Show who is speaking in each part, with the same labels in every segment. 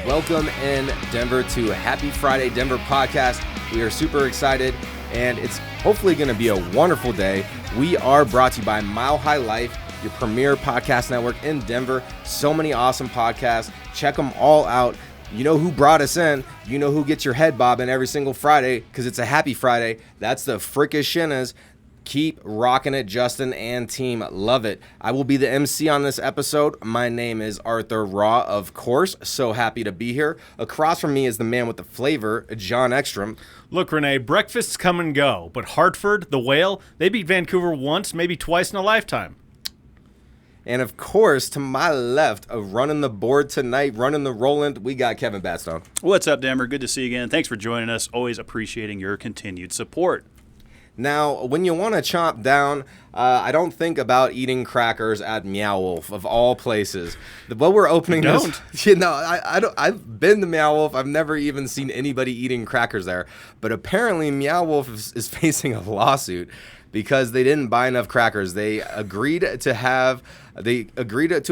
Speaker 1: Welcome in Denver to Happy Friday Denver podcast. We are super excited, and it's hopefully going to be a wonderful day. We are brought to you by Mile High Life, your premier podcast network in Denver. So many awesome podcasts. Check them all out. You know who brought us in. You know who gets your head bobbing every single Friday because it's a happy Friday. That's the Fricashinas. Keep rocking it, Justin and team. Love it. I will be the MC on this episode. My name is Arthur Raw, of course. So happy to be here. Across from me is the man with the flavor, John Ekstrom.
Speaker 2: Look, Renee, breakfasts come and go, but Hartford, the Whale, they beat Vancouver once, maybe twice in a lifetime.
Speaker 1: And of course, to my left, running the board tonight, running the Roland, we got Kevin Batstone.
Speaker 3: What's up, Denver? Good to see you again. Thanks for joining us. Always appreciating your continued support.
Speaker 1: Now, when you want to chomp down, I don't think about eating crackers at Meow Wolf, of all places. But we're opening this. I don't. I've been to Meow Wolf. I've never even seen anybody eating crackers there. But apparently, Meow Wolf is facing a lawsuit because they didn't buy enough crackers. They agreed to a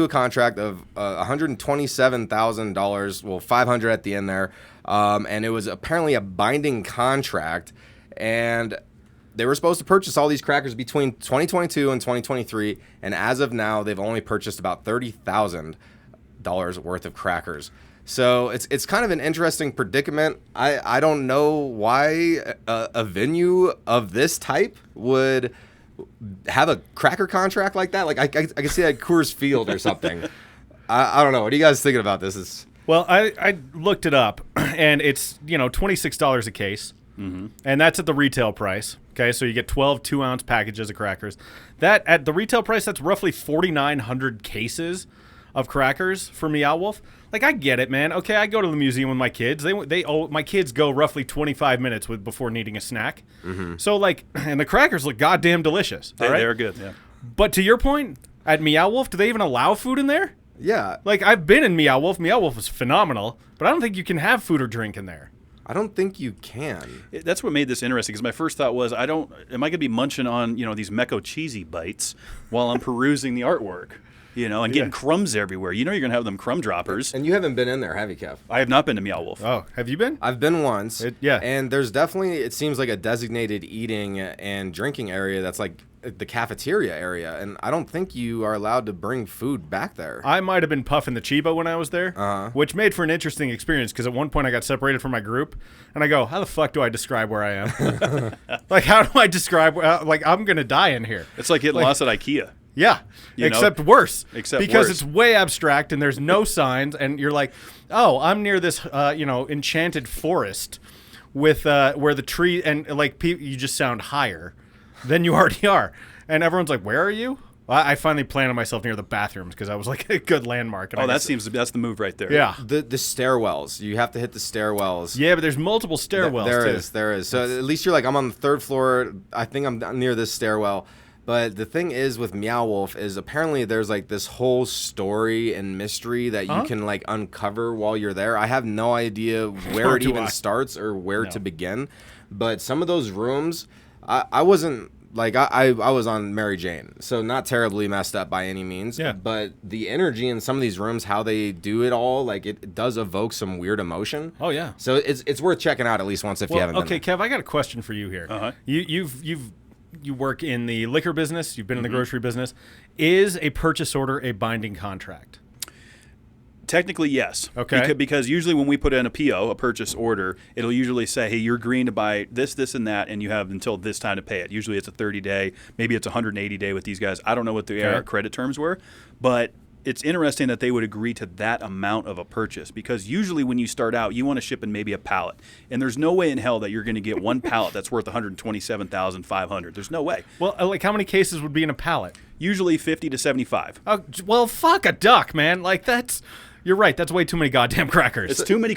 Speaker 1: contract of $127,000, well, $500 at the end there, and it was apparently a binding contract, and they were supposed to purchase all these crackers between 2022 and 2023, and as of now, they've only purchased about $30,000 worth of crackers. So it's kind of an interesting predicament. I don't know why a venue of this type would have a cracker contract like that. Like I can see that Coors Field or something. I don't know. What are you guys thinking about this?
Speaker 2: Well, I looked it up, and it's $26 a case, and that's at the retail price. Okay, so you get 12 2-ounce packages of crackers. That at the retail price, that's roughly 4,900 cases of crackers for Meow Wolf. Like, I get it, man. Okay, I go to the museum with my kids. My kids go roughly 25 minutes before needing a snack. Mm-hmm. So, and the crackers look goddamn delicious.
Speaker 3: They're good, yeah.
Speaker 2: But to your point, at Meow Wolf, do they even allow food in there?
Speaker 1: Yeah.
Speaker 2: Like, I've been in Meow Wolf. Meow Wolf is phenomenal, but I don't think you can have food or drink in there.
Speaker 1: I don't think you can.
Speaker 3: That's what made this interesting, because my first thought was, am I going to be munching on, these Mecco cheesy bites while I'm perusing the artwork? And getting crumbs everywhere. You're going to have them crumb droppers.
Speaker 1: And you haven't been in there, have you, Kev?
Speaker 3: I have not been to Meow Wolf.
Speaker 2: Oh, have you been?
Speaker 1: I've been once.
Speaker 2: Yeah.
Speaker 1: And there's definitely, it seems like a designated eating and drinking area that's like the cafeteria area. And I don't think you are allowed to bring food back there.
Speaker 2: I might have been puffing the Chiba when I was there, which made for an interesting experience, because at one point I got separated from my group, and I go, how the fuck do I describe where I am? Like, how do I describe, I'm going to die in here.
Speaker 3: It's like getting lost at IKEA.
Speaker 2: Yeah, except worse. Because
Speaker 3: worse.
Speaker 2: It's way abstract and there's no signs, and you're like, oh, I'm near this, enchanted forest with where the tree and you just sound higher than you already are, and everyone's like, where are you? Well, I finally planted myself near the bathrooms because I was like a good landmark. And
Speaker 3: that's the move right there.
Speaker 2: Yeah,
Speaker 1: the stairwells. You have to hit the stairwells.
Speaker 2: Yeah, but there's multiple stairwells.
Speaker 1: There is. So at least you're like, I'm on the third floor. I think I'm near this stairwell. But the thing is with Meow Wolf is apparently there's like this whole story and mystery that you can like uncover while you're there. I have no idea where it even starts or where to begin. But some of those rooms, I wasn't like I was on Mary Jane, so not terribly messed up by any means.
Speaker 2: Yeah.
Speaker 1: But the energy in some of these rooms, how they do it all, like it does evoke some weird emotion.
Speaker 2: Oh yeah.
Speaker 1: So it's worth checking out at least once if you haven't.
Speaker 2: Okay, Kev, I got a question for you here. You work in the liquor business. You've been in the grocery business. Is a purchase order a binding contract?
Speaker 3: Technically, yes.
Speaker 2: Okay.
Speaker 3: Because usually when we put in a PO, a purchase order, it'll usually say, hey, you're agreeing to buy this, this, and that, and you have until this time to pay it. Usually it's a 30-day. Maybe it's a 180-day with these guys. I don't know what the credit terms were, but it's interesting that they would agree to that amount of a purchase, because usually when you start out, you want to ship in maybe a pallet, and there's no way in hell that you're going to get one pallet that's worth $127,500. There's no way.
Speaker 2: Well, how many cases would be in a pallet?
Speaker 3: Usually 50 to 75.
Speaker 2: Oh, well, fuck a duck, man. You're right. That's way too many goddamn crackers.
Speaker 3: It's too many.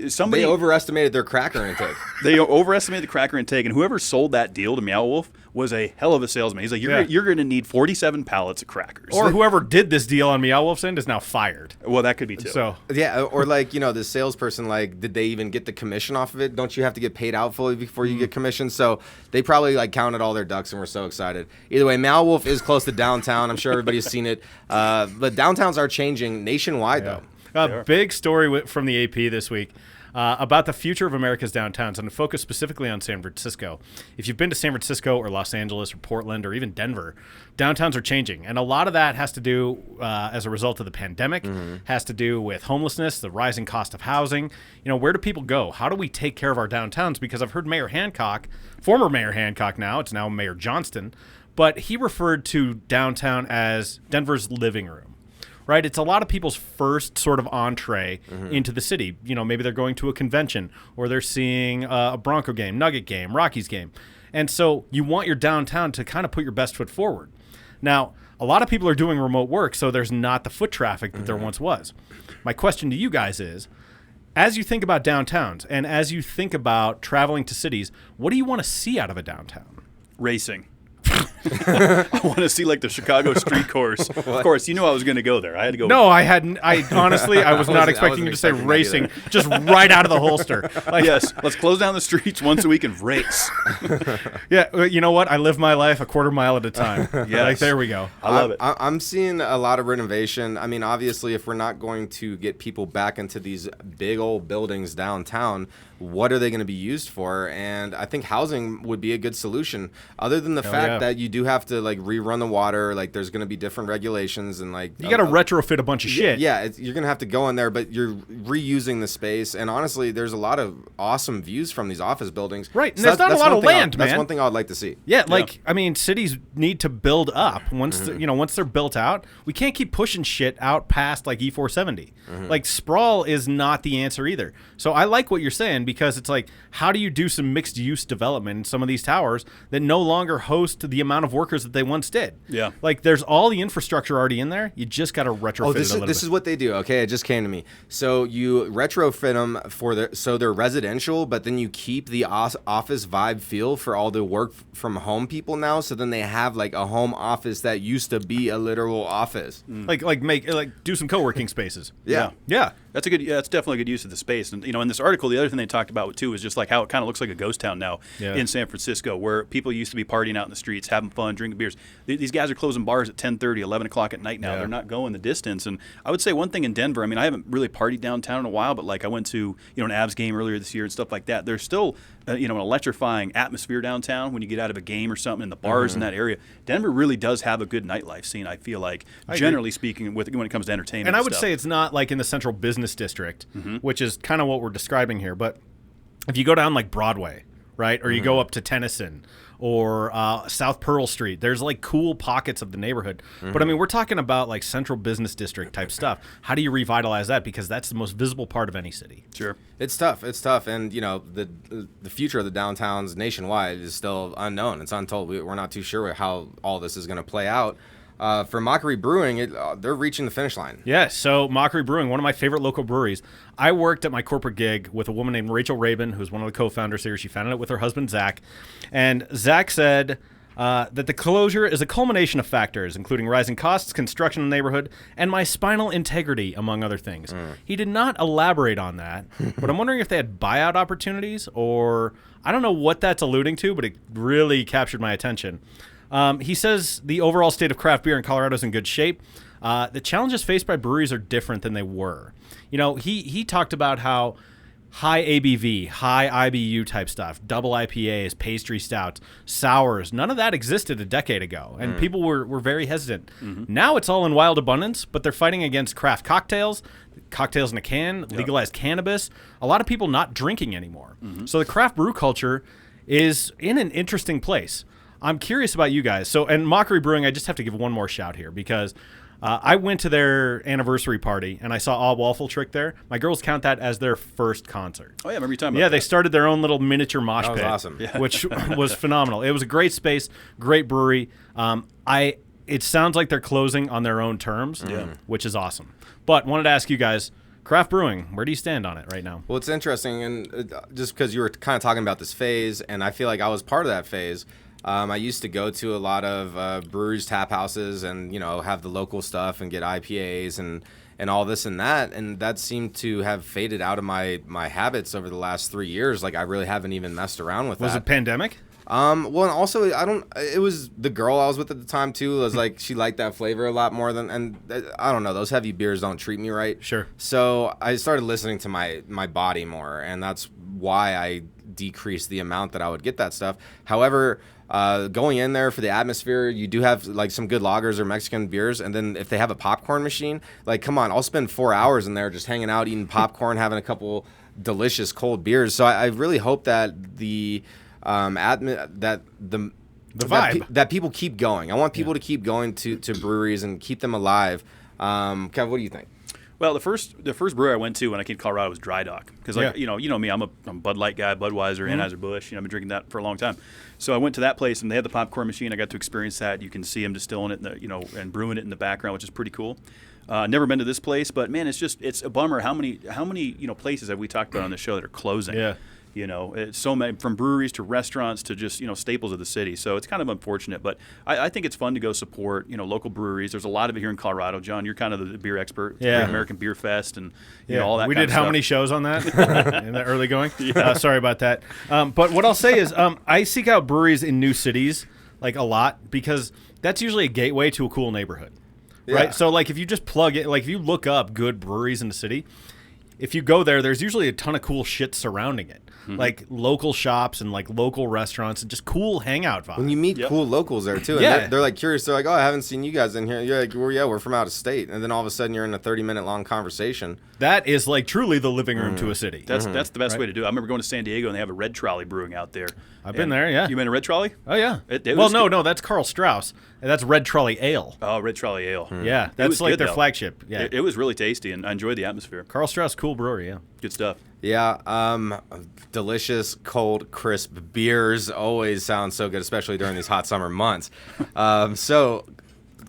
Speaker 3: Somebody
Speaker 1: they overestimated their cracker intake.
Speaker 3: They overestimated the cracker intake, and whoever sold that deal to Meow Wolf was a hell of a salesman. He's like, you're going to need 47 pallets of crackers.
Speaker 2: Or whoever did this deal on Meow Wolf's end is now fired.
Speaker 3: Well, that could be too.
Speaker 2: So
Speaker 1: yeah, or the salesperson, did they even get the commission off of it? Don't you have to get paid out fully before you get commission? So they probably counted all their ducks and were so excited. Either way, Meow Wolf is close to downtown. I'm sure everybody's seen it. But downtowns are changing nationwide though.
Speaker 2: A big story from the AP this week about the future of America's downtowns, and to focus specifically on San Francisco. If you've been to San Francisco or Los Angeles or Portland or even Denver, downtowns are changing. And a lot of that has to do as a result of the pandemic, has to do with homelessness, the rising cost of housing. Where do people go? How do we take care of our downtowns? Because I've heard Mayor Hancock, former Mayor Hancock now, it's now Mayor Johnston, but he referred to downtown as Denver's living room. Right, it's a lot of people's first sort of entree into the city. Maybe they're going to a convention or they're seeing a Bronco game, Nugget game, Rockies game. And so you want your downtown to kind of put your best foot forward. Now, a lot of people are doing remote work, so there's not the foot traffic that there once was. My question to you guys is, as you think about downtowns and as you think about traveling to cities, what do you want to see out of a downtown?
Speaker 3: Racing. I want to see like the Chicago street course. Of course, I was going to go there. I had to go.
Speaker 2: No, I hadn't. I honestly, I was not expecting you to say racing, just right out of the holster.
Speaker 3: Yes, let's close down the streets once a week and race.
Speaker 2: Yeah, you know what? I live my life a quarter mile at a time.
Speaker 3: Yes.
Speaker 2: There we go.
Speaker 3: I love it.
Speaker 1: I'm seeing a lot of renovation. I mean, obviously, if we're not going to get people back into these big old buildings downtown, what are they going to be used for? And I think housing would be a good solution, other than the fact that you do have to rerun the water. There's going to be different regulations and
Speaker 2: you got to retrofit a bunch of shit.
Speaker 1: Yeah, you're going to have to go in there, but you're reusing the space. And honestly, there's a lot of awesome views from these office buildings.
Speaker 2: Right, and there's not a lot of land, man.
Speaker 1: That's one thing I would like to see.
Speaker 2: Yeah, I mean, cities need to build up once once they're built out. We can't keep pushing shit out past E470. Sprawl is not the answer either. So I like what you're saying, because it's how do you do some mixed use development in some of these towers that no longer host the amount of workers that they once did?
Speaker 3: Yeah.
Speaker 2: There's all the infrastructure already in there. You just got to retrofit it a little bit.
Speaker 1: This is what they do. Okay, it just came to me. So you retrofit them so they're residential, but then you keep the office vibe feel for all the work from home people now. So then they have a home office that used to be a literal office.
Speaker 2: Do some co-working spaces.
Speaker 1: Yeah.
Speaker 3: That's definitely a good use of the space. And in this article, the other thing they talked about too is just how it kind of looks like a ghost town now in San Francisco, where people used to be partying out in the streets, having fun, drinking beers. These guys are closing bars at 10:30, 11 o'clock at night now. They're not going the distance. And I would say one thing in Denver, I mean, I haven't really partied downtown in a while, but I went to an Avs game earlier this year and stuff like that. There's still an electrifying atmosphere downtown when you get out of a game or something in the bars in that area. Denver really does have a good nightlife scene, I feel like, generally speaking, when it comes to entertainment.
Speaker 2: And I would say it's not in the central business district, which is kind of what we're describing here. But if you go down Broadway, right, or you go up to Tennyson or South Pearl Street, there's cool pockets of the neighborhood. But I mean, we're talking about central business district type stuff. How do you revitalize that? Because that's the most visible part of any city.
Speaker 3: Sure.
Speaker 1: It's tough. And the future of the downtowns nationwide is still unknown. It's untold. We're not too sure how all this is going to play out. For Mockery Brewing, they're reaching the finish line.
Speaker 2: Yeah, so Mockery Brewing, one of my favorite local breweries. I worked at my corporate gig with a woman named Rachel Rabin, who's one of the co-founders here. She founded it with her husband, Zach. And Zach said that the closure is a culmination of factors, including rising costs, construction in the neighborhood, and my spinal integrity, among other things. He did not elaborate on that, but I'm wondering if they had buyout opportunities, or I don't know what that's alluding to, but it really captured my attention. He says the overall state of craft beer in Colorado is in good shape. The challenges faced by breweries are different than they were. He talked about how high ABV, high IBU type stuff, double IPAs, pastry stouts, sours, none of that existed a decade ago, and people were very hesitant. Now it's all in wild abundance, but they're fighting against craft cocktails in a can, legalized cannabis, a lot of people not drinking anymore. So the craft brew culture is in an interesting place. I'm curious about you guys. And Mockery Brewing, I just have to give one more shout here, because I went to their anniversary party and I saw Waffle Trick there. My girls count that as their first concert.
Speaker 3: Oh, yeah, I remember you talking about
Speaker 2: that.
Speaker 3: They
Speaker 2: started their own little miniature mosh pit.
Speaker 1: That was awesome.
Speaker 2: Which was phenomenal. It was a great space, great brewery. It sounds like they're closing on their own terms, which is awesome. But wanted to ask you guys, craft brewing, where do you stand on it right now?
Speaker 1: Well, it's interesting, and just because you were kind of talking about this phase, and I feel like I was part of that phase. I used to go to a lot of breweries, tap houses, and have the local stuff and get IPAs and all this and that seemed to have faded out of my habits over the last 3 years. I really haven't even messed around with that.
Speaker 2: Was it pandemic?
Speaker 1: Well, and also it was the girl I was with at the time too. It was like she liked that flavor a lot more than, and I don't know, those heavy beers don't treat me right.
Speaker 2: Sure.
Speaker 1: So I started listening to my body more, and that's why I decreased the amount that I would get that stuff. However, going in there for the atmosphere, you do have like some good lagers or Mexican beers, and then if they have a popcorn machine, like come on, I'll spend 4 hours in there just hanging out, eating popcorn, having a couple delicious cold beers. So I really hope that the the vibe that people keep going. I want people to keep going to breweries and keep them alive. Kev, what do you think?
Speaker 3: Well, the first brewery I went to when I came to Colorado was Dry Dock, because you know me, I'm a Bud Light guy, Budweiser, Anheuser-Busch. I've been drinking that for a long time. So I went to that place and they had the popcorn machine. I got to experience that. You can see them distilling it, and brewing it in the background, which is pretty cool. Never been to this place, but man, it's a bummer. How many places have we talked about on the show that are closing?
Speaker 2: Yeah.
Speaker 3: It's so many, from breweries to restaurants to just, staples of the city. So it's kind of unfortunate, but I think it's fun to go support, local breweries. There's a lot of it here in Colorado. John, you're kind of the beer expert.
Speaker 2: Yeah.
Speaker 3: Great American Beer Fest and all that.
Speaker 2: We
Speaker 3: kind
Speaker 2: did
Speaker 3: of
Speaker 2: how
Speaker 3: stuff.
Speaker 2: many shows on that in the early going? Sorry about that. But what I'll say is I seek out breweries in new cities like a lot, because that's usually a gateway to a cool neighborhood. Right. So like if you just plug it, like if you look up good breweries in the city, if you go there, there's usually a ton of cool shit surrounding it. Like local shops and like local restaurants and just cool hangout vibes.
Speaker 1: When you meet cool locals there too, and they're like curious. They're like, "Oh, I haven't seen you guys in here." You're like, "Well, we're from out of state," and then all of a sudden you're in a 30-minute long conversation.
Speaker 2: That is like truly the living room to a city.
Speaker 3: That's the best way to do it. I remember going to San Diego and they have a Red Trolley brewing out there.
Speaker 2: I've been there. Yeah.
Speaker 3: You been to Red Trolley?
Speaker 2: Oh yeah.
Speaker 3: Well,
Speaker 2: no, that's Carl Strauss. And that's Red Trolley Ale.
Speaker 3: Oh, Red Trolley Ale.
Speaker 2: Yeah, that's like
Speaker 3: good,
Speaker 2: their
Speaker 3: though.
Speaker 2: flagship. Yeah.
Speaker 3: It was really tasty, and I enjoyed the atmosphere.
Speaker 2: Carl Strauss, cool brewery. Yeah.
Speaker 3: Good stuff.
Speaker 1: Yeah, delicious, cold, crisp beers always sound so good, especially during these hot summer months. So,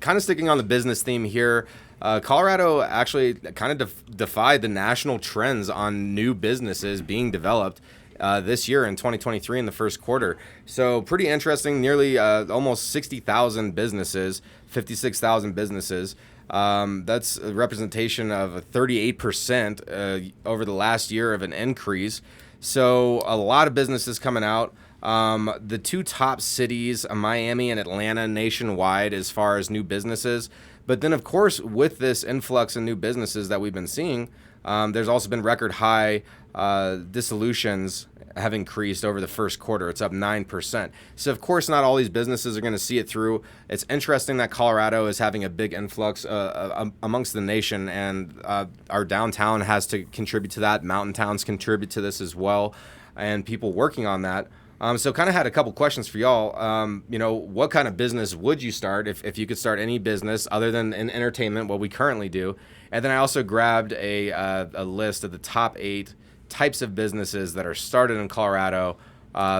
Speaker 1: kind of sticking on the business theme here, Colorado actually kind of defied the national trends on new businesses being developed this year in 2023 in the first quarter. So, pretty interesting, nearly almost 60,000 businesses, 56,000 businesses. That's a representation of a 38% over the last year of an increase. So a lot of businesses coming out. The two top cities, Miami and Atlanta, nationwide as far as new businesses. But then, of course, with this influx of new businesses that we've been seeing, there's also been record high dissolutions have increased over the first quarter. It's up 9%. So, of course, not all these businesses are going to see it through. It's interesting that Colorado is having a big influx amongst the nation, and our downtown has to contribute to that. Mountain towns contribute to this as well, and people working on that. So kind of had a couple questions for y'all. What kind of business would you start if you could start any business other than in entertainment, what we currently do? And then I also grabbed a list of the top 8 types of businesses that are started in Colorado,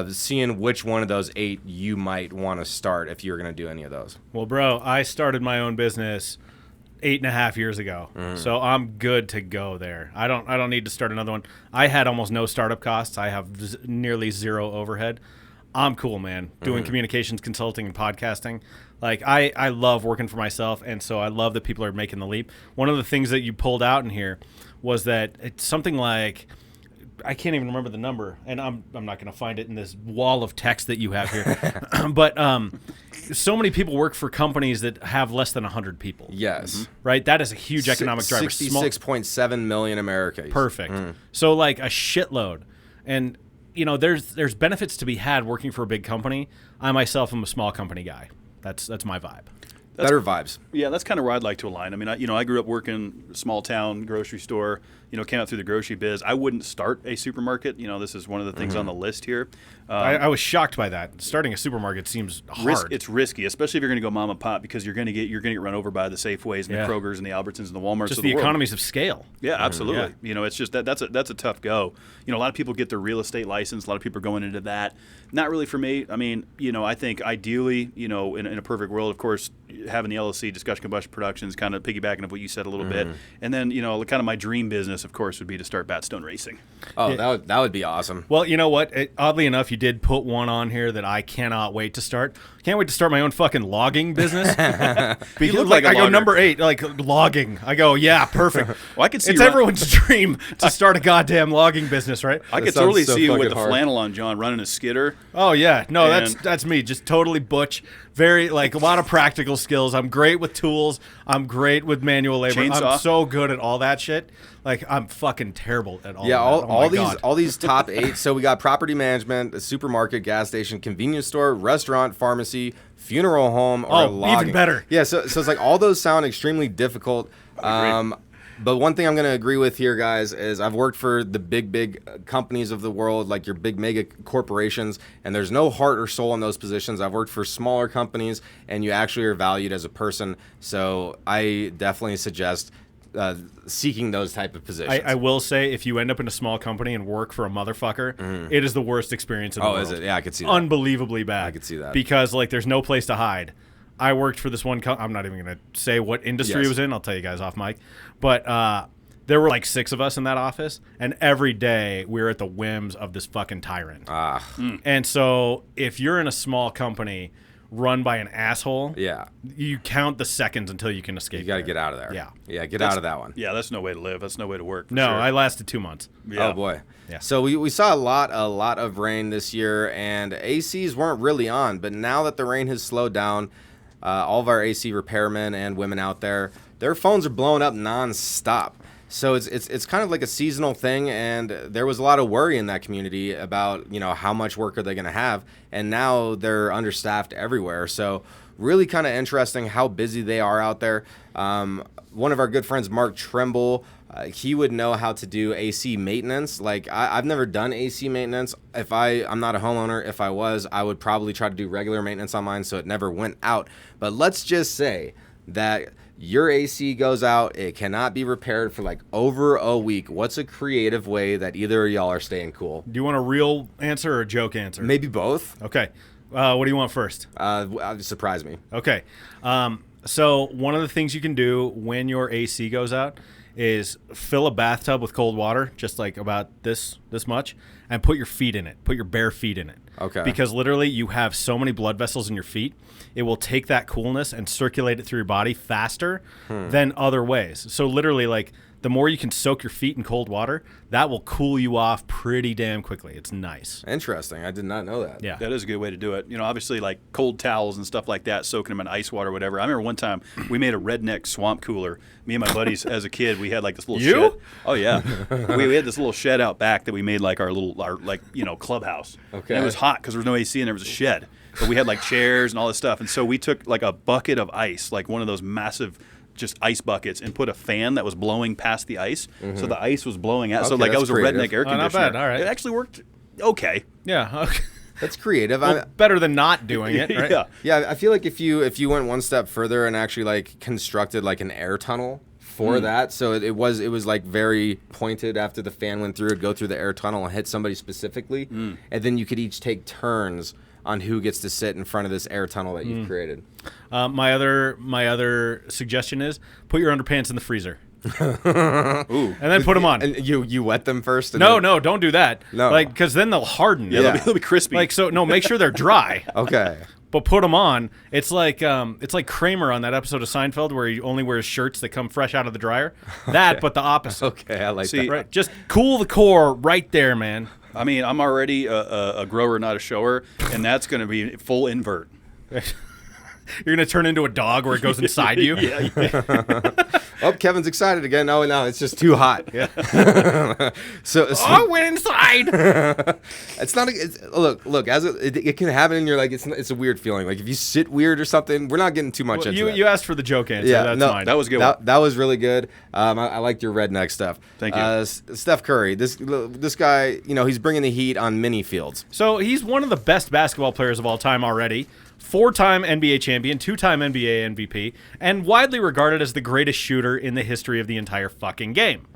Speaker 1: seeing which one of those 8 you might want to start if you were going to do any of those.
Speaker 2: Well, bro, I started my own business 8.5 years ago, so I'm good to go there. I don't need to start another one. I had almost no startup costs. I have nearly zero overhead. I'm cool, man. Doing communications consulting and podcasting. Like I love working for myself, and so I love that people are making the leap. One of the things that you pulled out in here was that it's something like, I can't even remember the number, and I'm not going to find it in this wall of text that you have here. But so many people work for companies that have less than 100 people.
Speaker 1: Yes.
Speaker 2: Right? That is a huge economic driver.
Speaker 1: 66.7 million Americans.
Speaker 2: Perfect. So like a shitload. And, there's benefits to be had working for a big company. I myself am a small company guy. That's my vibe.
Speaker 1: Better vibes.
Speaker 3: Yeah, that's kind of where I'd like to align. I mean, I grew up working small town grocery store, came out through the grocery biz. I wouldn't start a supermarket. This is one of the things on the list here.
Speaker 2: I was shocked by that. Starting a supermarket seems hard.
Speaker 3: It's risky, especially if you're going to go mom and pop, because you're going to get run over by the Safeways and the Krogers and the Albertsons and the Walmarts
Speaker 2: just
Speaker 3: of the world.
Speaker 2: Economies of scale.
Speaker 3: Yeah, absolutely. It's just that's a tough go. A lot of people get their real estate license. A lot of people are going into that. Not really for me. I mean, I think ideally, in a perfect world, of course, having the LLC, Discussion Combustion Productions, kind of piggybacking of what you said a little bit. And then, kind of my dream business, of course, would be to start Batstone Racing.
Speaker 1: Oh, that would be awesome.
Speaker 2: Well, you know what? Oddly enough, you did put one on here that I cannot wait to start. Can't wait to start my own fucking logging business.
Speaker 3: You look like a
Speaker 2: I go
Speaker 3: logger.
Speaker 2: number 8, like logging. I go, yeah, perfect.
Speaker 3: Well, I could see
Speaker 2: it's everyone's dream to start a goddamn logging business, right?
Speaker 3: I could
Speaker 1: sounds
Speaker 3: totally
Speaker 1: so
Speaker 3: see you with
Speaker 1: fucking
Speaker 3: the
Speaker 1: hard.
Speaker 3: flannel on, John, running a skidder.
Speaker 2: Oh yeah, no,
Speaker 3: And-
Speaker 2: that's me. Just totally butch. Very like a lot of practical skills. I'm great with tools. I'm great with manual labor.
Speaker 3: Chainsaw?
Speaker 2: I'm so good at all that shit. Like I'm fucking terrible at all.
Speaker 1: Yeah,
Speaker 2: of that. Oh my God.
Speaker 1: all these top 8. So we got property management, a supermarket, gas station, convenience store, restaurant, pharmacy, funeral home, or logging.
Speaker 2: even better.
Speaker 1: Yeah, so it's like all those sound extremely difficult. But one thing I'm going to agree with here, guys, is I've worked for the big companies of the world, like your big mega corporations, and there's no heart or soul in those positions. I've worked for smaller companies, and you actually are valued as a person. So I definitely suggest seeking those type of positions.
Speaker 2: I will say, if you end up in a small company and work for a motherfucker, it is the worst experience in the world.
Speaker 1: is it? Yeah, I could see that.
Speaker 2: Unbelievably bad.
Speaker 1: I could see that.
Speaker 2: Because like there's no place to hide. I worked for this one I'm not even going to say what industry it was in. I'll tell you guys off mic. But there were like 6 of us in that office, and every day we were at the whims of this fucking tyrant. And so if you're in a small company run by an asshole, you count the seconds until you can escape.
Speaker 1: You got to get out of there.
Speaker 2: Yeah.
Speaker 1: Get out of that one.
Speaker 3: Yeah, that's no way to live. That's no way to work. For
Speaker 2: No,
Speaker 3: sure.
Speaker 2: I lasted 2 months.
Speaker 3: Yeah.
Speaker 1: Oh boy.
Speaker 2: Yeah.
Speaker 1: So we saw a lot of rain this year, and ACs weren't really on. But now that the rain has slowed down, all of our AC repairmen and women out there, their phones are blowing up nonstop. So it's kind of like a seasonal thing, and there was a lot of worry in that community about how much work are they going to have, and now they're understaffed everywhere. So really kind of interesting how busy they are out there. One of our good friends, Mark Trimble, he would know how to do AC maintenance. Like I've never done AC maintenance. I'm not a homeowner. If I was, I would probably try to do regular maintenance on mine so it never went out. But let's just say that your AC goes out, it cannot be repaired for like over a week. What's a creative way that either of y'all are staying cool?
Speaker 2: Do you want a real answer or a joke answer?
Speaker 1: Maybe both.
Speaker 2: Okay. What do you want first?
Speaker 1: Surprise me.
Speaker 2: Okay. So one of the things you can do when your AC goes out is fill a bathtub with cold water, just like about this much, and put your feet in it. Put your bare feet in it.
Speaker 1: Okay.
Speaker 2: Because literally you have so many blood vessels in your feet, it will take that coolness and circulate it through your body faster than other ways. So literally, like, the more you can soak your feet in cold water, that will cool you off pretty damn quickly. It's nice.
Speaker 1: Interesting. I did not know that.
Speaker 2: Yeah.
Speaker 3: That is a good way to do it. Obviously, like cold towels and stuff like that, soaking them in ice water or whatever. I remember one time we made a redneck swamp cooler. Me and my buddies, as a kid, we had like this little shed. Oh, yeah. we had this little shed out back that we made like our clubhouse.
Speaker 1: Okay.
Speaker 3: And it was hot because there was no AC and there was a shed. But we had like chairs and all this stuff. And so we took like a bucket of ice, like one of those massive just ice buckets, and put a fan that was blowing past the ice. So the ice was blowing out. So
Speaker 1: Okay,
Speaker 3: like that
Speaker 1: that's
Speaker 3: was a
Speaker 1: creative.
Speaker 3: redneck air
Speaker 2: Oh, not
Speaker 3: conditioner.
Speaker 2: bad. All right.
Speaker 3: It actually worked okay.
Speaker 2: Yeah. Okay.
Speaker 1: That's creative.
Speaker 2: Well, better than not doing it, right?
Speaker 3: Yeah.
Speaker 1: Yeah, I feel like if you went one step further and actually like constructed like an air tunnel for that, so it was like very pointed after the fan went through, it'd go through the air tunnel and hit somebody specifically, and then you could each take turns on who gets to sit in front of this air tunnel that you've created.
Speaker 2: My other suggestion is put your underpants in the freezer.
Speaker 3: Ooh.
Speaker 2: And then put them on.
Speaker 1: And you wet them first? And
Speaker 2: No, don't do that.
Speaker 1: No.
Speaker 2: Like, because then they'll harden.
Speaker 3: Yeah, they'll be crispy.
Speaker 2: Like, so no, make sure they're dry.
Speaker 1: Okay.
Speaker 2: But put them on. It's like Kramer on that episode of Seinfeld where he only wears shirts that come fresh out of the dryer. That, but the opposite.
Speaker 1: Okay, I like
Speaker 3: See,
Speaker 1: that.
Speaker 2: Right, just cool the core right there, man.
Speaker 3: I mean, I'm already a grower, not a shower, and that's going to be full invert.
Speaker 2: You're gonna turn into a dog where it goes inside you.
Speaker 1: Oh, Kevin's excited again. No, it's just too hot. Yeah. so
Speaker 2: I went inside.
Speaker 1: it's not. Look. As it can happen, and you're like, it's a weird feeling. Like if you sit weird or something, we're not getting too much into that.
Speaker 2: You asked for the joke answer.
Speaker 1: Yeah,
Speaker 2: That's
Speaker 1: no,
Speaker 2: fine.
Speaker 3: That was a good one.
Speaker 1: That was really good. I liked your redneck stuff.
Speaker 3: Thank you.
Speaker 1: Steph Curry. This guy, he's bringing the heat on mini fields.
Speaker 2: So he's one of the best basketball players of all time already. 4-time NBA champion, 2-time NBA MVP, and widely regarded as the greatest shooter in the history of the entire fucking game.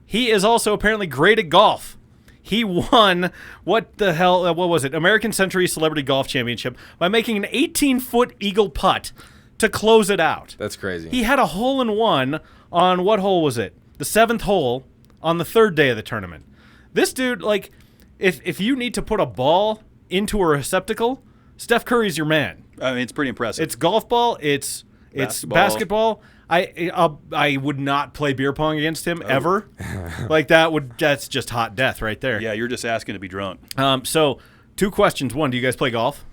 Speaker 2: He is also apparently great at golf. He won, what was it, American Century Celebrity Golf Championship by making an 18-foot eagle putt to close it out.
Speaker 1: That's crazy.
Speaker 2: He had a hole-in-one on what hole was it? The 7th hole on the 3rd day of the tournament. This dude, like, if you need to put a ball into a receptacle, Steph Curry's your man.
Speaker 3: I mean, it's pretty impressive.
Speaker 2: It's golf ball. It's basketball. I would not play beer pong against him ever. Like that's just hot death right there.
Speaker 3: Yeah, you're just asking to be drunk.
Speaker 2: So 2 questions. 1, do you guys play golf?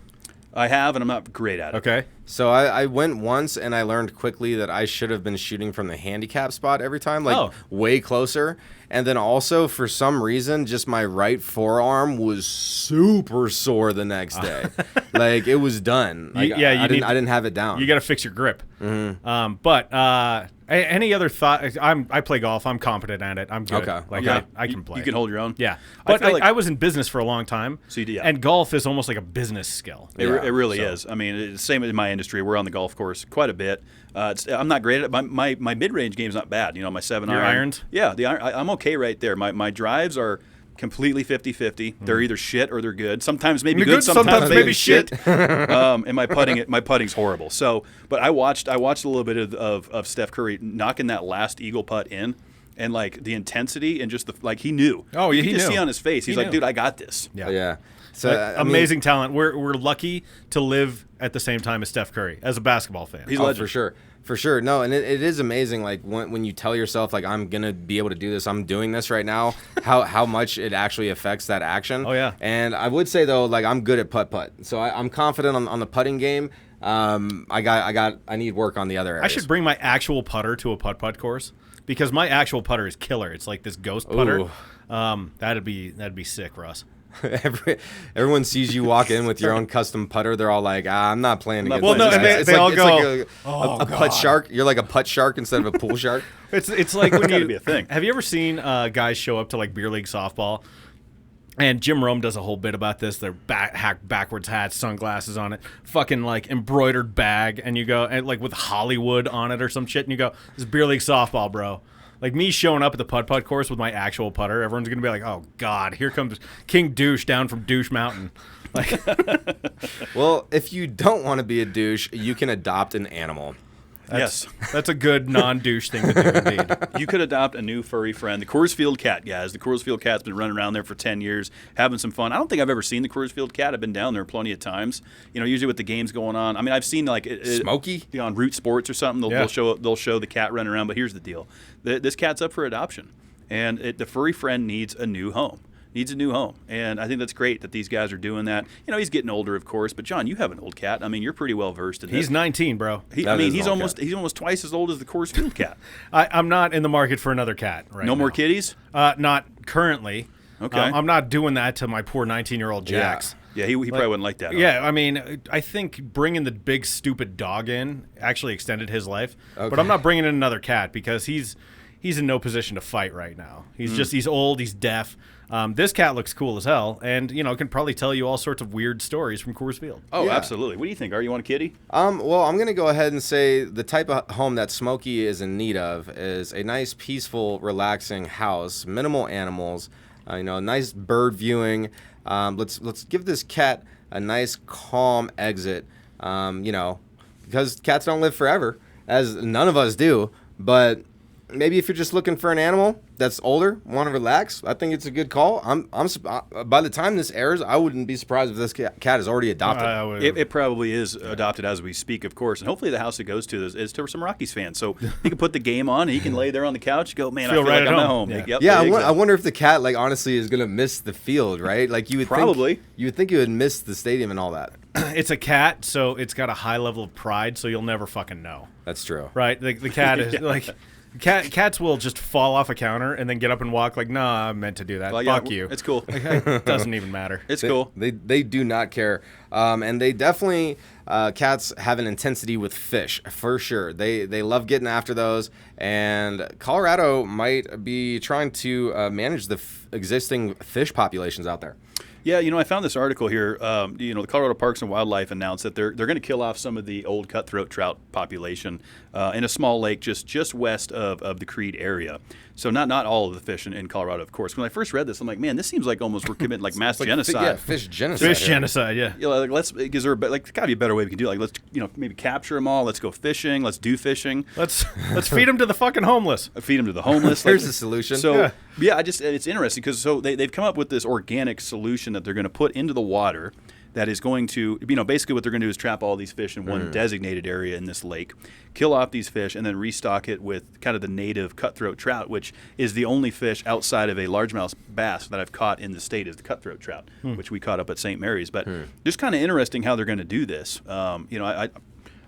Speaker 3: I have, and I'm not great at it.
Speaker 2: Okay.
Speaker 1: So I went once, and I learned quickly that I should have been shooting from the handicap spot every time, like way closer. And then also, for some reason, just my right forearm was super sore the next day. Like, it was done. Like, I didn't have it down.
Speaker 2: You got to fix your grip. But any other thought? I play golf. I'm competent at it. I'm good.
Speaker 1: Okay.
Speaker 2: Like
Speaker 3: Yeah.
Speaker 2: I can play.
Speaker 3: You can hold your own.
Speaker 2: Yeah. But
Speaker 3: feel like-
Speaker 2: I was in business for a long time.
Speaker 3: So you did, yeah.
Speaker 2: And golf is almost like a business skill.
Speaker 3: It really is. I mean, it's the same in my industry. We're on the golf course quite a bit. I'm not great at it. My mid-range game's not bad. You know, my 7
Speaker 2: Your
Speaker 3: iron.
Speaker 2: irons?
Speaker 3: Yeah, I'm okay right there. My drives are completely 50-50. They're either shit or they're good. Sometimes maybe good, sometimes maybe shit. And my putting's horrible. So, but I watched a little bit of Steph Curry knocking that last eagle putt in. And like the intensity and just he knew.
Speaker 2: Oh,
Speaker 3: you
Speaker 2: he
Speaker 3: could just
Speaker 2: knew.
Speaker 3: see on his face. He's
Speaker 2: He
Speaker 3: like,
Speaker 2: knew.
Speaker 3: dude, I got this.
Speaker 1: Yeah. So
Speaker 2: Like,
Speaker 1: I mean,
Speaker 2: amazing talent. We're lucky to live at the same time as Steph Curry as a basketball fan.
Speaker 3: He's
Speaker 1: Oh,
Speaker 3: legend.
Speaker 1: for sure. No, and it is amazing. Like when you tell yourself, like, I'm gonna be able to do this, I'm doing this right now. how much it actually affects that action.
Speaker 2: Oh, yeah.
Speaker 1: And I would say though, like, I'm good at putt, so I'm confident on the putting game. I need work on the other areas.
Speaker 2: I should bring my actual putter to a putt course because my actual putter is killer. It's like this ghost putter.
Speaker 1: Ooh.
Speaker 2: That'd be sick, Russ.
Speaker 1: Everyone sees you walk in with your own custom putter. They're all like, I'm not playing against
Speaker 2: Well, no,
Speaker 1: this
Speaker 2: and
Speaker 1: guy."
Speaker 2: they
Speaker 1: It's
Speaker 2: all
Speaker 1: it's
Speaker 2: go,
Speaker 1: like a putt shark. You're like a putt shark instead of a pool shark.
Speaker 2: It's like when
Speaker 3: gotta
Speaker 2: you
Speaker 3: be a thing.
Speaker 2: Have you ever seen guys show up to like beer league softball? And Jim Rome does a whole bit about this. They're backwards hats, sunglasses on it, fucking like embroidered bag, and you go and like with Hollywood on it or some shit, and you go, "This is beer league softball, bro." Like me showing up at the putt course with my actual putter, everyone's gonna be like, "Oh God, here comes King Douche down from Douche Mountain." Like,
Speaker 1: Well, if you don't want to be a douche, you can adopt an animal.
Speaker 3: Yes.
Speaker 2: that's a good non-douche thing to do, indeed.
Speaker 3: You could adopt a new furry friend. The Coors Field cat, guys. The Coors Field cat's been running around there for 10 years, having some fun. I don't think I've ever seen the Coors Field cat. I've been down there plenty of times. You know, usually with the games going on. I mean, I've seen like
Speaker 1: Smokey?
Speaker 3: on Root Sports or something. They'll show the cat running around. But here's the deal: this cat's up for adoption, and the furry friend needs a new home. And I think that's great that these guys are doing that. You know, he's getting older, of course, but John, you have an old cat. I mean, you're pretty well versed in this.
Speaker 2: He's 19, bro.
Speaker 3: He's almost twice as old as the Coors Field cat.
Speaker 2: I'm not in the market for another cat right now.
Speaker 3: No more kitties?
Speaker 2: Not currently.
Speaker 3: Okay.
Speaker 2: I'm not doing that to my poor 19-year-old Jax.
Speaker 3: Yeah, he probably wouldn't like that.
Speaker 2: Yeah, I mean, I think bringing the big stupid dog in actually extended his life.
Speaker 1: Okay.
Speaker 2: But I'm not bringing in another cat because he's in no position to fight right now. He's old, he's deaf. This cat looks cool as hell, and can probably tell you all sorts of weird stories from Coors Field.
Speaker 3: Oh,
Speaker 1: Yeah.
Speaker 3: absolutely. What do you think? Are you want a kitty?
Speaker 1: Well, I'm gonna go ahead and say the type of home that Smokey is in need of is a nice, peaceful, relaxing house, minimal animals, nice bird viewing. Let's give this cat a nice, calm exit. Because cats don't live forever, as none of us do. But maybe if you're just looking for an animal that's older, want to relax, I think it's a good call. By the time this airs, I wouldn't be surprised if this cat is already adopted.
Speaker 3: It probably is adopted as we speak, of course. And hopefully the house it goes to is to some Rockies fans. So he can put the game on and he can lay there on the couch and go, man,
Speaker 2: Feel
Speaker 3: I feel
Speaker 2: right
Speaker 3: like
Speaker 2: at
Speaker 3: I'm at
Speaker 2: home.
Speaker 3: home.
Speaker 2: Yeah.
Speaker 3: Yep,
Speaker 1: I wonder if the cat, like, honestly is going to miss the field, right? Like, you would
Speaker 3: Probably.
Speaker 1: you would think you would miss the stadium and all that.
Speaker 2: It's a cat, so it's got a high level of pride, so you'll never fucking know.
Speaker 1: That's true.
Speaker 2: Right? The cat is like... Cats will just fall off a counter and then get up and walk like, nah, I meant to do that.
Speaker 3: Well,
Speaker 2: Fuck
Speaker 3: yeah,
Speaker 2: you.
Speaker 3: It's cool.
Speaker 2: It doesn't even matter.
Speaker 3: It's cool.
Speaker 1: They do not care. And they definitely, cats have an intensity with fish, for sure. They love getting after those. And Colorado might be trying to manage the existing fish populations out there.
Speaker 3: Yeah, I found this article here. The Colorado Parks and Wildlife announced that they're going to kill off some of the old cutthroat trout population in a small lake just west of the Creede area. So not all of the fish in Colorado, of course. When I first read this, I'm like, man, this seems like almost we're committing like mass genocide.
Speaker 1: Fish genocide.
Speaker 2: Fish genocide, yeah.
Speaker 3: Is there there's got to be a better way we can do it. Like, let's maybe capture them all. Let's go fishing. Let's do fishing.
Speaker 2: Let's feed them to the fucking homeless.
Speaker 3: Feed them to the homeless.
Speaker 1: Here's the solution.
Speaker 3: So it's interesting because they've come up with this organic solution that they're going to put into the water that is going to, basically what they're going to do is trap all these fish in one designated area in this lake, kill off these fish, and then restock it with kind of the native cutthroat trout, which is the only fish outside of a largemouth bass that I've caught in the state is the cutthroat trout, which we caught up at St. Mary's. But just kind of interesting how they're going to do this.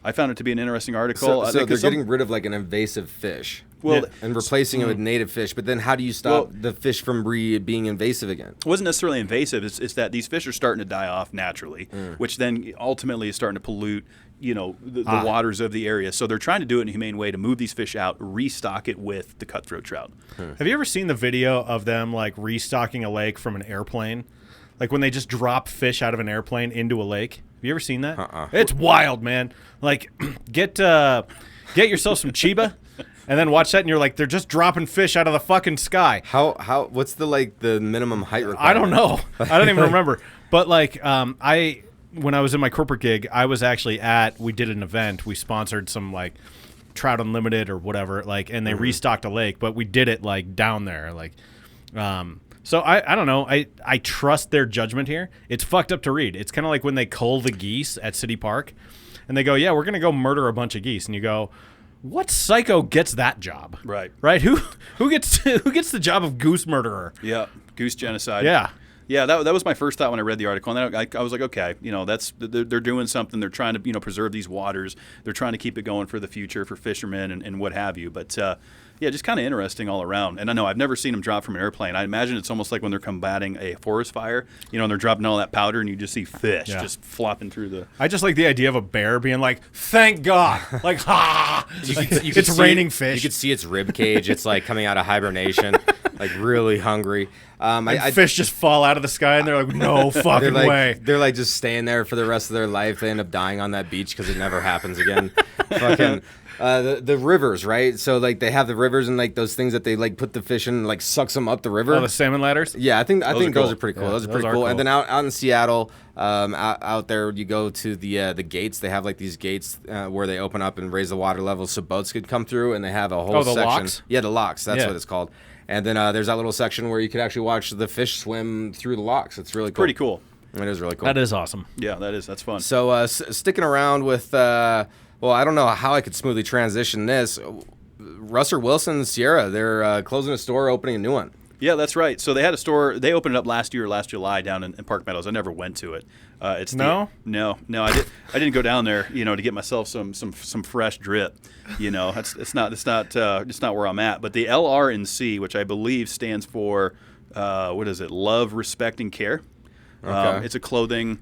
Speaker 3: I found it to be an interesting article.
Speaker 1: So they're getting rid of like an invasive fish. And replacing it with native fish. But then how do you stop the fish from being invasive again?
Speaker 3: It wasn't necessarily invasive. It's that these fish are starting to die off naturally, which then ultimately is starting to pollute, the waters of the area. So they're trying to do it in a humane way to move these fish out, restock it with the cutthroat trout.
Speaker 2: Have you ever seen the video of them like restocking a lake from an airplane? Like when they just drop fish out of an airplane into a lake? Have you ever seen that? It's wild, man. Like get yourself some Chiba. And then watch that, and you're like, they're just dropping fish out of the fucking sky.
Speaker 1: What's the minimum height requirement?
Speaker 2: I don't know. I don't even remember. But like, when I was in my corporate gig, I was actually we did an event. We sponsored some like Trout Unlimited or whatever, like, and they restocked a lake, but we did it like down there, like. So I don't know. I trust their judgment here. It's fucked up to read. It's kind of like when they cull the geese at City Park, and they go, yeah, we're gonna go murder a bunch of geese, and you go, what psycho gets that job?
Speaker 3: Right.
Speaker 2: Who gets the job of goose murderer?
Speaker 3: Yeah, goose genocide.
Speaker 2: Yeah,
Speaker 3: that was my first thought when I read the article, and then I was like, okay, they're doing something. They're trying to preserve these waters. They're trying to keep it going for the future for fishermen and what have you. But just kind of interesting all around. And I know I've never seen them drop from an airplane. I imagine it's almost like when they're combating a forest fire, and they're dropping all that powder, and you just see fish just flopping through the.
Speaker 2: I just like the idea of a bear being like, "Thank God!" Like, ha! It's raining fish.
Speaker 1: You could see its rib cage. It's like coming out of hibernation, like really hungry.
Speaker 2: Fish just fall out of the sky, and they're like, "No fucking way!"
Speaker 1: They're like just staying there for the rest of their life. They end up dying on that beach because it never happens again. Fucking. The rivers, right? So like they have the rivers and like those things that they like put the fish in and like sucks them up the river.
Speaker 2: Oh, the salmon ladders?
Speaker 1: Yeah, I think
Speaker 3: cool.
Speaker 1: those are pretty cool.
Speaker 2: Yeah,
Speaker 1: those are pretty cool. And then out in Seattle, out there you go to the gates. They have like these gates where they open up and raise the water level so boats could come through, and they have a whole section.
Speaker 2: Locks?
Speaker 1: Yeah, the locks. That's what it's called. And then there's that little section where you could actually watch the fish swim through the locks. It's really cool.
Speaker 3: Pretty cool.
Speaker 1: It is really cool.
Speaker 2: That is awesome.
Speaker 3: Yeah, that's fun.
Speaker 1: So sticking around with. Well, I don't know how I could smoothly transition this. Russell Wilson, Sierra, they're closing a store, opening a new one.
Speaker 3: Yeah, that's right. So they had a store. They opened it up last July, down in Park Meadows. I never went to it. No, I didn't go down there, to get myself some fresh drip. It's not where I'm at. But the LR&C, which I believe stands for, what is it? Love, Respect, and Care.
Speaker 1: Okay.
Speaker 3: It's a clothing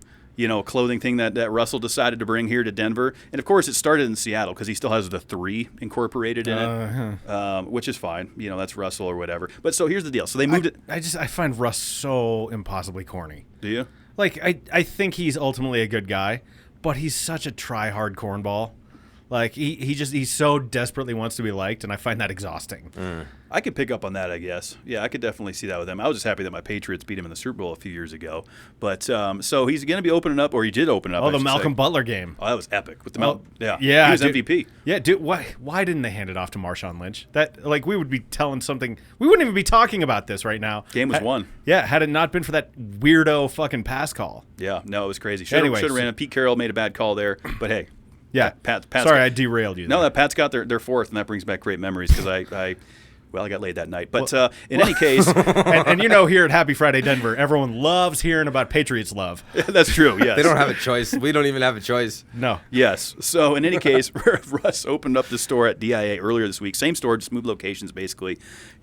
Speaker 3: thing that Russell decided to bring here to Denver. And, of course, it started in Seattle because he still has the 3 incorporated in it, which is fine. That's Russell or whatever. But so here's the deal. So they moved it.
Speaker 2: I find Russ so impossibly corny.
Speaker 3: Do you?
Speaker 2: Like, I think he's ultimately a good guy, but he's such a try-hard cornball. Like, he so desperately wants to be liked, and I find that exhausting.
Speaker 3: I could pick up on that, I guess. Yeah, I could definitely see that with him. I was just happy that my Patriots beat him in the Super Bowl a few years ago. But so he's going to be opening up, or he did open up.
Speaker 2: Oh, the Malcolm Butler game.
Speaker 3: Oh, that was epic with the
Speaker 2: Yeah,
Speaker 3: he was MVP.
Speaker 2: Yeah, dude. Why didn't they hand it off to Marshawn Lynch? That we would be telling something. We wouldn't even be talking about this right now.
Speaker 3: Game was won.
Speaker 2: Yeah, had it not been for that weirdo fucking pass call.
Speaker 3: Yeah, no, it was crazy. Should have ran it. Pete Carroll made a bad call there, but hey.
Speaker 2: Yeah,
Speaker 3: Pat's
Speaker 2: sorry, I derailed you.
Speaker 3: No, that Pats got their fourth, and that brings back great memories because I got laid that night. But in any case,
Speaker 2: and here at Happy Friday Denver, everyone loves hearing about Patriots love.
Speaker 3: That's true. Yes,
Speaker 1: they don't have a choice. We don't even have a choice.
Speaker 2: No.
Speaker 3: Yes. So in any case, Russ opened up the store at DIA earlier this week. Same store, just moved locations basically.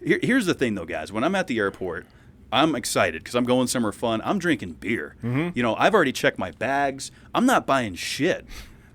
Speaker 3: Here's the thing, though, guys. When I'm at the airport, I'm excited because I'm going somewhere fun. I'm drinking beer. Mm-hmm. I've already checked my bags. I'm not buying shit.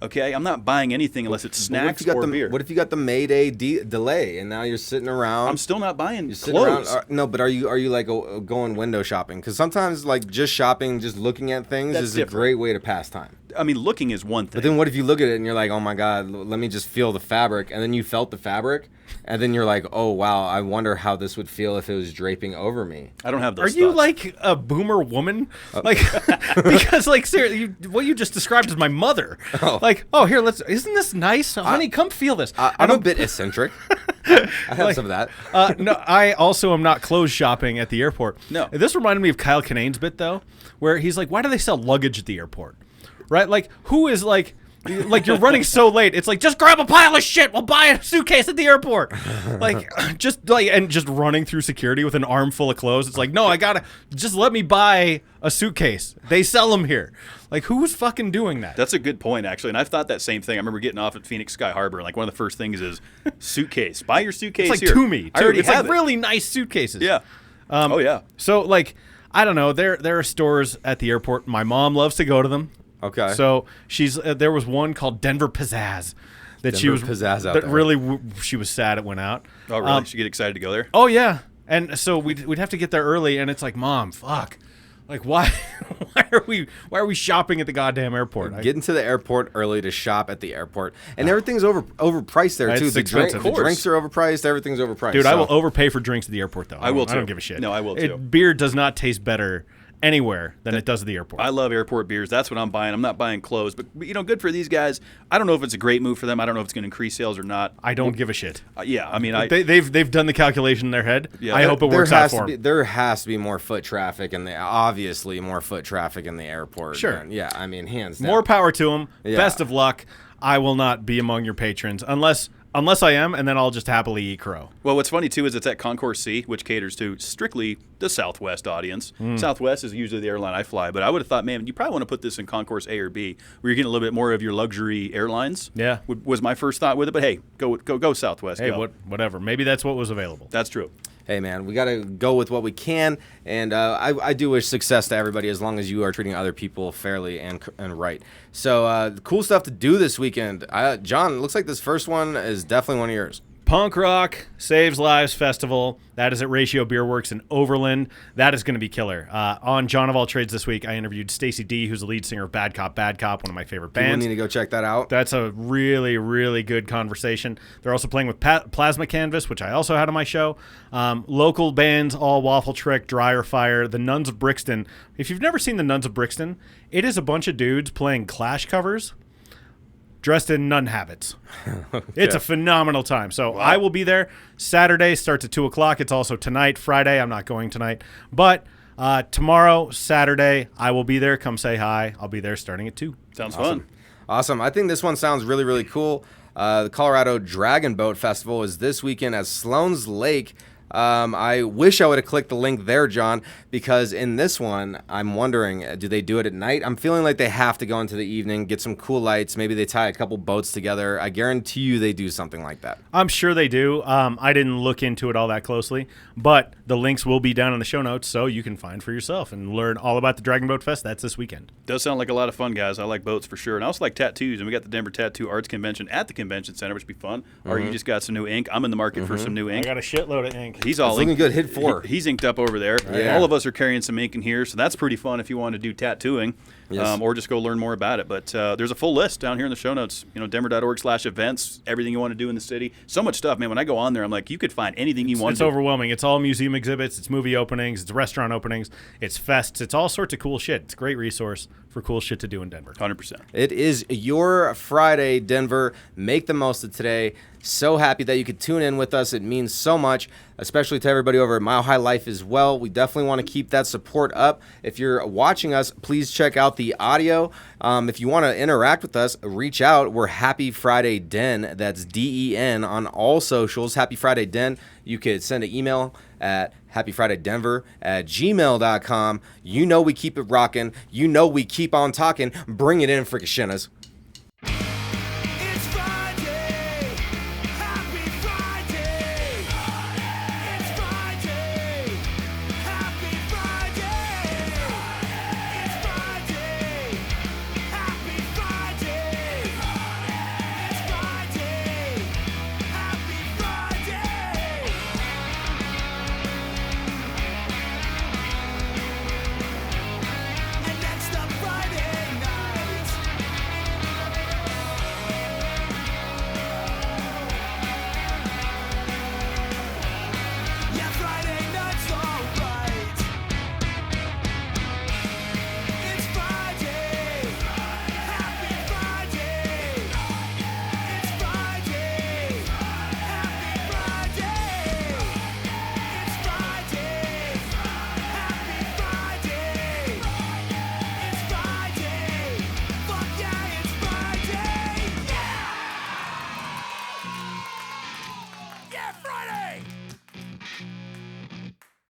Speaker 3: Okay, I'm not buying anything unless it's snacks or beer.
Speaker 1: What if you got the May Day delay and now you're sitting around?
Speaker 3: I'm still not buying
Speaker 1: you're
Speaker 3: clothes.
Speaker 1: No, but are you like going window shopping? Because sometimes like just shopping, just looking at things is a great way to pass time.
Speaker 3: I mean, looking is one thing.
Speaker 1: But then what if you look at it and you're like, oh my God, let me just feel the fabric, and then you felt the fabric, and then you're like, oh wow, I wonder how this would feel if it was draping over me.
Speaker 3: I don't have those.
Speaker 2: Are you like a boomer woman? Like, because like seriously, what you just described is my mother.
Speaker 1: Oh.
Speaker 2: Like, oh here, isn't this nice, honey? Come feel this.
Speaker 1: I'm a bit eccentric. I have some of that.
Speaker 2: No, I also am not clothes shopping at the airport.
Speaker 3: No.
Speaker 2: This reminded me of Kyle Kinane's bit though, where he's like, why do they sell luggage at the airport? Right? Like, who is like you're running so late. It's like, just grab a pile of shit. We'll buy a suitcase at the airport. Just running through security with an armful of clothes. It's like, no, I gotta just let me buy a suitcase. They sell them here. Like, who was fucking doing that?
Speaker 3: That's a good point, actually. And I've thought that same thing. I remember getting off at Phoenix Sky Harbor, and like one of the first things is suitcase. Buy your suitcase
Speaker 2: It's like
Speaker 3: here.
Speaker 2: Toomey.
Speaker 3: I already
Speaker 2: It's
Speaker 3: have
Speaker 2: like
Speaker 3: it.
Speaker 2: really nice suitcases.
Speaker 3: Yeah. Oh yeah.
Speaker 2: So like, I don't know. There are stores at the airport. My mom loves to go to them.
Speaker 1: Okay.
Speaker 2: So she's there was one called Denver Pizzazz that she was
Speaker 1: Pizzazz out
Speaker 2: that
Speaker 1: there.
Speaker 2: really she was sad it went out.
Speaker 3: Oh really? Should get excited to go there.
Speaker 2: Oh yeah, and so we'd have to get there early, and it's like, Mom, fuck, like why why are we shopping at the goddamn airport?
Speaker 1: Getting to the airport early to shop at the airport, and everything's overpriced there
Speaker 2: It's
Speaker 1: too. The
Speaker 2: expensive.
Speaker 1: drinks are overpriced. Everything's overpriced.
Speaker 2: Dude, I
Speaker 1: so-
Speaker 2: will overpay for drinks at the airport though.
Speaker 3: I will too.
Speaker 2: I don't give a shit.
Speaker 3: No, I will too.
Speaker 2: Beer does not taste better anywhere than it does at the airport.
Speaker 3: I love airport beers. That's what I'm buying. I'm not buying clothes, but you know, good for these guys. I don't know if it's a great move for them. I don't know if it's going to increase sales or not.
Speaker 2: I don't give a shit.
Speaker 3: Yeah, I mean,
Speaker 2: They've done the calculation in their head.
Speaker 3: Yeah.
Speaker 2: I hope it works out for them.
Speaker 1: There has to be more foot traffic, and obviously more foot traffic in the airport.
Speaker 2: Sure.
Speaker 1: And yeah, I mean, hands down.
Speaker 2: More power to them.
Speaker 1: Yeah.
Speaker 2: Best of luck. I will not be among your patrons unless I am, and then I'll just happily eat crow.
Speaker 3: Well, what's funny too is it's at Concourse C, which caters to strictly the Southwest audience. Southwest is usually the airline I fly, but I would have thought, man, you probably want to put this in Concourse A or B, where you're getting a little bit more of your luxury airlines.
Speaker 2: Yeah.
Speaker 3: Was my first thought with it, but hey, go Southwest.
Speaker 2: Hey,
Speaker 3: go.
Speaker 2: whatever. Maybe that's what was available.
Speaker 3: That's true.
Speaker 1: Hey man, we got to go with what we can, and I do wish success to everybody as long as you are treating other people fairly and right. So cool stuff to do this weekend. John, it looks like this first one is definitely one of yours.
Speaker 2: Punk Rock Saves Lives Festival. That is at Ratio Beer Works in Overland. That is going to be killer. On John of All Trades this week, I interviewed Stacy D, who's the lead singer of Bad Cop, one of my favorite
Speaker 1: People
Speaker 2: bands.
Speaker 1: need to go check that out.
Speaker 2: That's a really, really good conversation. They're also playing with Plasma Canvas, which I also had on my show. Local bands, all Waffle Trick, Dryer Fire, the Nuns of Brixton. If you've never seen the Nuns of Brixton, it is a bunch of dudes playing Clash covers dressed in nun habits. It's a phenomenal time. So I will be there. Saturday starts at 2 o'clock. It's also tonight, Friday. I'm not going tonight. But tomorrow, Saturday, I will be there. Come say hi. I'll be there starting at 2.
Speaker 3: Sounds fun.
Speaker 1: Awesome. I think this one sounds really, really cool. The Colorado Dragon Boat Festival is this weekend at Sloan's Lake. I wish I would have clicked the link there, John, because in this one, I'm wondering, do they do it at night? I'm feeling like they have to go into the evening, get some cool lights. Maybe they tie a couple boats together. I guarantee you they do something like that.
Speaker 2: I'm sure they do. I didn't look into it all that closely, but the links will be down in the show notes, so you can find for yourself and learn all about the Dragon Boat Fest. That's this weekend.
Speaker 3: Does sound like a lot of fun, guys. I like boats for sure. And I also like tattoos. And we got the Denver Tattoo Arts Convention at the Convention Center, which would be fun. Or you just got some new ink. I'm in the market for some new
Speaker 2: I
Speaker 3: ink.
Speaker 2: got a shitload of ink.
Speaker 3: He's all
Speaker 1: It's looking
Speaker 3: inked.
Speaker 1: good. Hit 4.
Speaker 3: He's inked up over there.
Speaker 1: Yeah.
Speaker 3: All of us are carrying some ink in here, so that's pretty fun if you want to do tattooing,
Speaker 1: Yes.
Speaker 3: or just go learn more about it. But there's a full list down here in the show notes. Denver.org/events. Everything you want to do in the city. So much stuff, man. When I go on there, I'm like, you could find anything you want.
Speaker 2: It's overwhelming. It's all museum exhibits. It's movie openings. It's restaurant openings. It's fests. It's all sorts of cool shit. It's a great resource for cool shit to do in Denver.
Speaker 3: 100%.
Speaker 1: It is your Friday, Denver. Make the most of today. So happy that you could tune in with us. It means so much, especially to everybody over at Mile High Life as well. We definitely want to keep that support up. If you're watching us, please check out the audio. If you want to interact with us, reach out. We're Happy Friday Den. That's DEN on all socials. Happy Friday Den. You could send an email at happyfridaydenver@gmail.com. You know we keep it rocking. You know we keep on talking. Bring it in, fricashinas.
Speaker 4: It's Friday, happy Friday. It's Friday, happy Friday. It's Friday, happy Friday. Yeah,